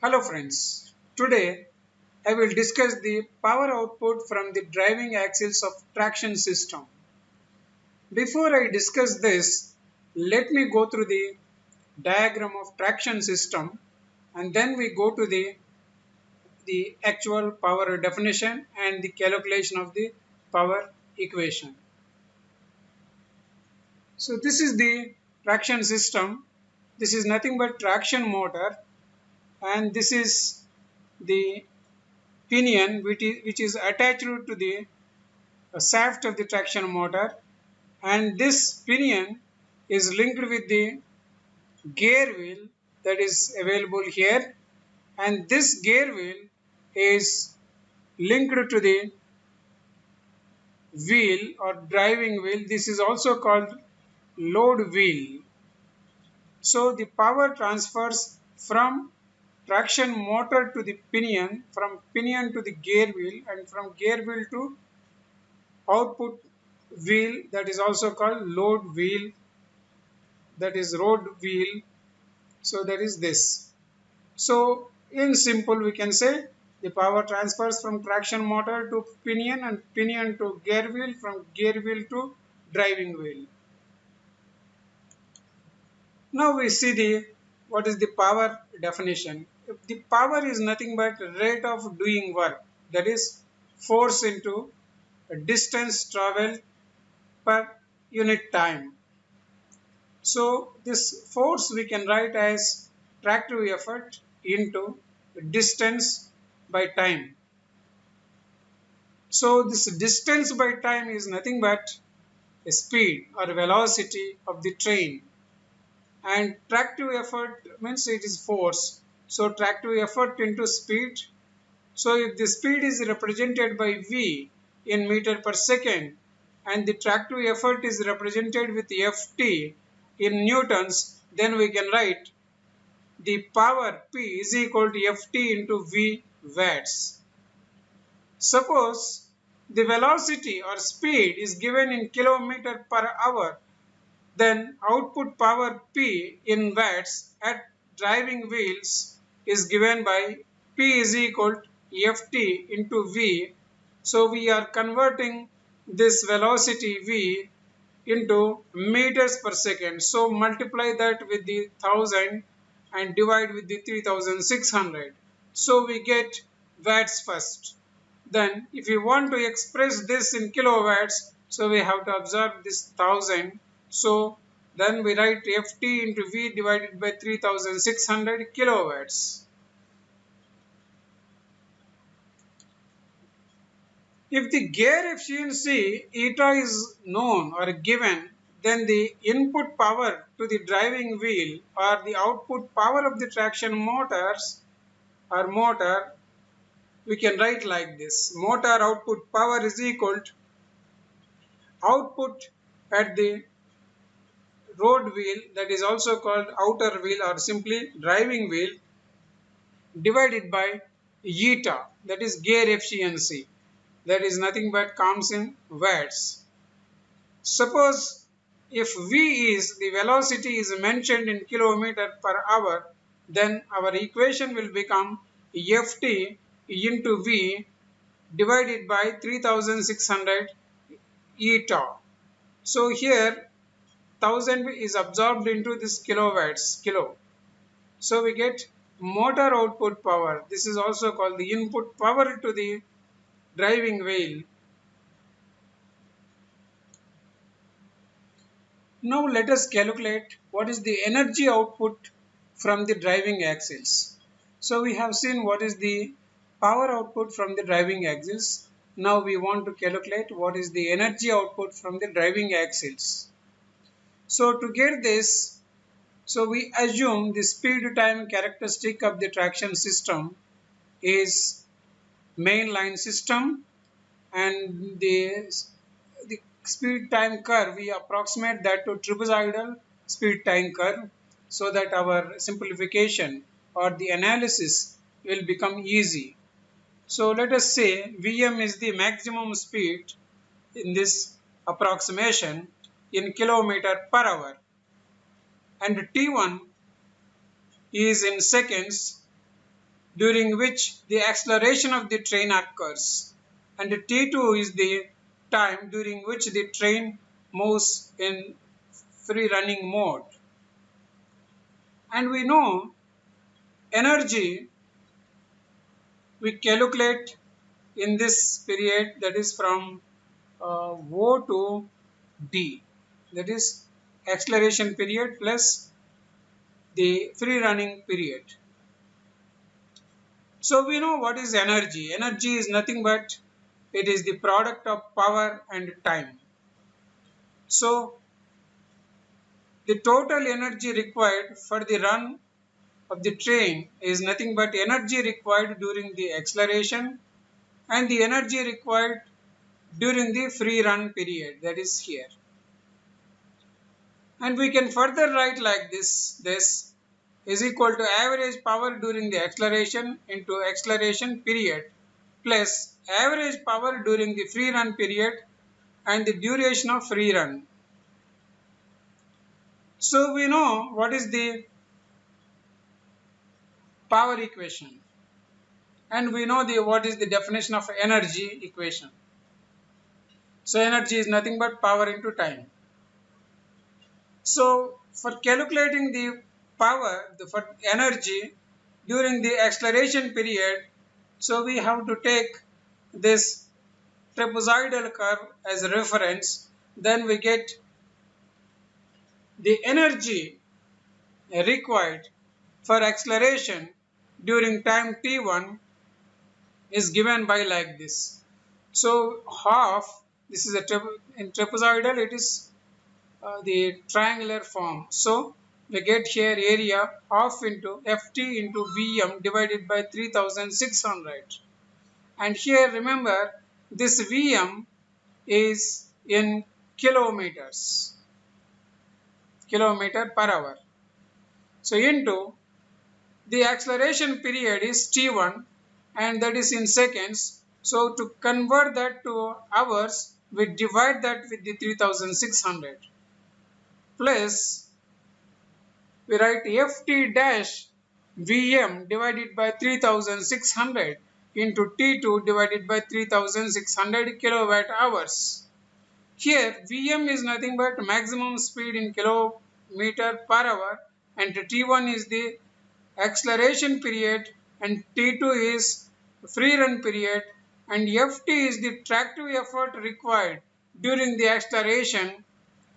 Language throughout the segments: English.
Hello friends, today I will discuss the power output from the driving axles of traction system. Before I discuss this, let me go through the diagram of traction system and then we go to the actual power definition and the calculation of the power equation. So this is the traction system. This is nothing but traction motor and this is the pinion which is attached to the shaft of the traction motor, and this pinion is linked with the gear wheel that is available here, and this gear wheel is linked to the wheel or driving wheel. This is also called load wheel. So the power transfers from traction motor to the pinion, from pinion to the gear wheel, and from gear wheel to output wheel, that is also called load wheel, that is road wheel. So that is this. So in simple we can say the power transfers from traction motor to pinion and pinion to gear wheel, from gear wheel to driving wheel. Now we see the what is the power definition. If the power is nothing but rate of doing work, that is force into distance traveled per unit time. So this force we can write as tractive effort into distance by time. So this distance by time is nothing but a speed or velocity of the train, and tractive effort means it is force. So tractive effort into speed. So if the speed is represented by V in meter per second and the tractive effort is represented with Ft in newtons, then we can write the power P is equal to Ft into V watts. Suppose the velocity or speed is given in kilometer per hour, then output power P in watts at driving wheels is given by P is equal to Ft into V. So we are converting this velocity V into meters per second. So multiply that with the 1000 and divide with the 3600. So we get watts first. Then if you want to express this in kilowatts, so we have to observe this 1000. So then we write Ft into V divided by 3600 kilowatts. If the gear efficiency eta is known or given, then the input power to the driving wheel or the output power of the traction motors or motor, we can write like this. Motor output power is equal to output at the road wheel, that is also called outer wheel or simply driving wheel, divided by eta, that is gear efficiency, that is nothing but comes in watts. Suppose if V is the velocity is mentioned in kilometer per hour, then our equation will become Ft into V divided by 3600 eta. So here 1000 is absorbed into this kilowatts, kilo. So we get motor output power. This is also called the input power to the driving wheel. Now let us calculate what is the energy output from the driving axles. So we have seen what is the power output from the driving axles. Now we want to calculate what is the energy output from the driving axles. So to get this, so we assume the speed time characteristic of the traction system is mainline system, and the speed time curve we approximate that to trapezoidal speed time curve, so that our simplification or the analysis will become easy. So let us say Vm is the maximum speed in this approximation, in kilometer per hour, and T1 is in seconds, during which the acceleration of the train occurs, and T2 is the time during which the train moves in free running mode. And we know energy we calculate in this period, that is from O to D, that is acceleration period plus the free running period. So we know what is energy. Energy is nothing but it is the product of power and time. So the total energy required for the run of the train is nothing but energy required during the acceleration and the energy required during the free run period, that is here. And we can further write like this is equal to average power during the acceleration into acceleration period plus average power during the free run period and the duration of free run. So we know what is the power equation, and we know what is the definition of energy equation. So energy is nothing but power into time. So for calculating the power, for energy during the acceleration period, so we have to take this trapezoidal curve as a reference. Then we get the energy required for acceleration during time t1 is given by like this. So half, this is in trapezoidal it is the triangular form. So we get here area half into Ft into Vm divided by 3600. And here remember this Vm is in kilometers, kilometer per hour. So into the acceleration period is t1 and that is in seconds. So to convert that to hours, we divide that with the 3600 plus we write Ft dash Vm divided by 3600 into T2 divided by 3600 kilowatt hours. Here Vm is nothing but maximum speed in kilometer per hour and T1 is the acceleration period and T2 is free run period and Ft is the tractive effort required during the acceleration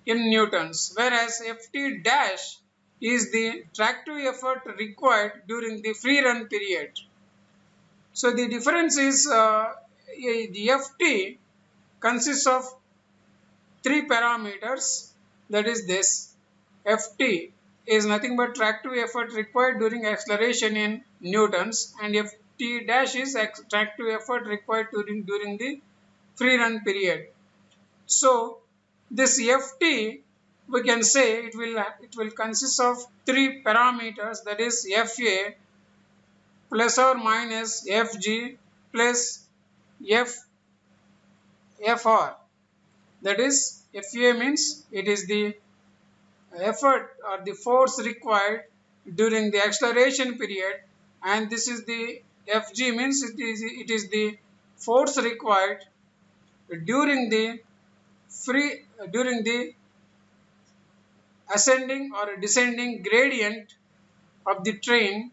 in newtons, whereas Ft dash is the tractive effort required during the free run period. So the difference is the Ft consists of three parameters, that is this Ft is nothing but tractive effort required during acceleration in newtons and Ft dash is tractive effort required during the free run period. So this Ft we can say it will consist of three parameters, that is Fa plus or minus Fg plus Fr, that is Fa means it is the effort or the force required during the acceleration period and this is the Fg means it is the force required during the ascending or descending gradient of the train.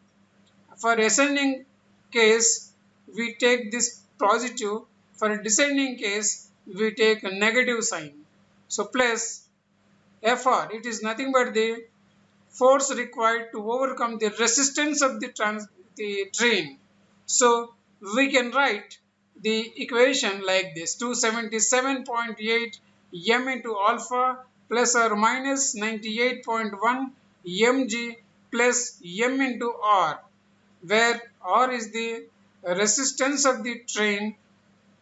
For ascending case we take this positive, for descending case we take a negative sign. So plus Fr, it is nothing but the force required to overcome the resistance of the train. So we can write the equation like this: 277.8 m into alpha plus or minus 98.1 mg plus m into r, where r is the resistance of the train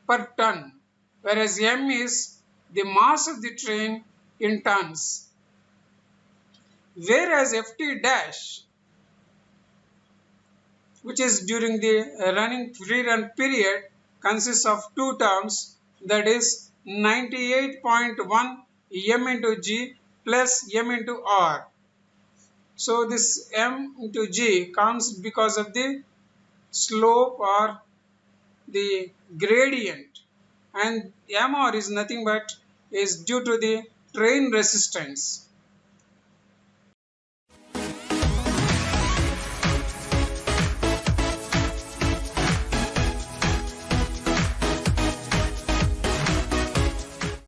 per ton, whereas m is the mass of the train in tons. Whereas Ft dash, which is during the running free run period, consists of two terms, that is 98.1 m into g plus m into r. So this m into g comes because of the slope or the gradient, and mr is nothing but is due to the train resistance.